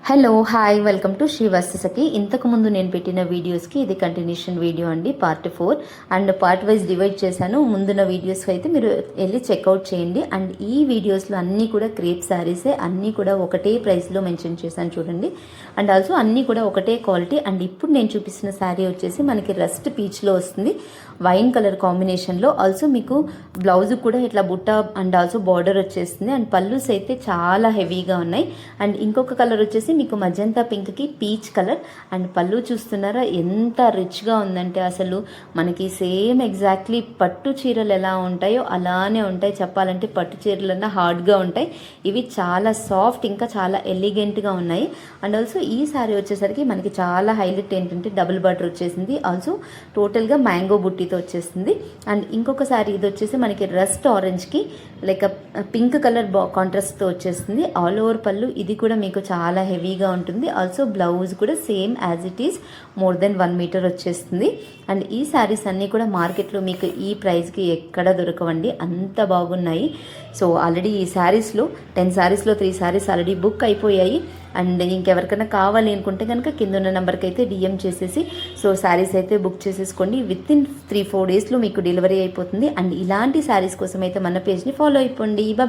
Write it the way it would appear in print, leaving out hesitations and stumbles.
Hello hi welcome to శ్రీవాస్తసకి. ఇంతకు ముందు నేను పెట్టిన వీడియోస్కి ఇది కంటిన్యూషన్ వీడియో అండి, part 4 and part wise divide చేశాను. ముందున్న వీడియోస్కి అయితే మీరు వెళ్ళి చెక్అవుట్ చేయండి. అండ్ ఈ వీడియోస్లో అన్నీ కూడా క్రేప్ శారీసే, అన్నీ కూడా ఒకటే ప్రైస్లో మెన్షన్ చేశాను చూడండి. అండ్ ఆల్సో అన్నీ కూడా ఒకటే క్వాలిటీ. అండ్ ఇప్పుడు నేను చూపిస్తున్న శారీ వచ్చేసి మనకి రస్ట్ పీచ్లో వస్తుంది, వైన్ కలర్ కాంబినేషన్లో. ఆల్సో మీకు బ్లౌజ్ కూడా ఇట్లా బుట్ట అండ్ ఆల్సో బార్డర్ వచ్చేస్తుంది. అండ్ పల్లూస్ అయితే చాలా హెవీగా ఉన్నాయి. అండ్ ఇంకొక కలర్ వచ్చేసి మీకు మజంతా పింక్కి పీచ్ కలర్. అండ్ పళ్ళు చూస్తున్నారా ఎంత రిచ్గా ఉందంటే అసలు మనకి సేమ్ ఎగ్జాక్ట్లీ పట్టు చీరలు ఎలా ఉంటాయో అలానే ఉంటాయి. చెప్పాలంటే పట్టు చీరలన్నా హార్డ్గా ఉంటాయి, ఇవి చాలా సాఫ్ట్ ఇంకా చాలా ఎలిగెంట్గా ఉన్నాయి. అండ్ ఆల్సో ఈ శారీ వచ్చేసరికి మనకి చాలా హైలైట్ ఏంటంటే డబుల్ బార్డర్ వచ్చేసింది, ఆల్సో టోటల్గా మ్యాంగో బుట్టితో వచ్చేస్తుంది. అండ్ ఇంకొక శారీ ఇది వచ్చేసి మనకి రస్ట్ ఆరెంజ్కి లైక్ పింక్ కలర్ కాంట్రాస్ట్తో వచ్చేస్తుంది. ఆల్ ఓవర్ పళ్ళు ఇది కూడా మీకు చాలా హెవీగా ఉంటుంది. ఆల్సో బ్లౌజ్ కూడా same as it is more than 1 metre వచ్చేస్తుంది. అండ్ ఈ శారీస్ అన్నీ కూడా మార్కెట్లో మీకు ఈ ప్రైస్కి ఎక్కడ దొరకవండి, అంత బాగున్నాయి. సో ఆల్రెడీ ఈ శారీస్లో 10 శారీస్లో 3 శారీస్ ఆల్రెడీ బుక్ అయిపోయాయి. అండ్ ఇంకెవరికైనా కావాలి అనుకుంటే కనుక కింద ఉన్న నెంబర్కి అయితే డిఎం చేసేసి సో శారీస్ అయితే బుక్ చేసేసుకోండి. విత్ ఇన్ 3-4 డేస్లో మీకు డెలివరీ అయిపోతుంది. అండ్ ఇలాంటి శారీస్ కోసం అయితే మన పేజ్ని ఫాలో అయిపోండి.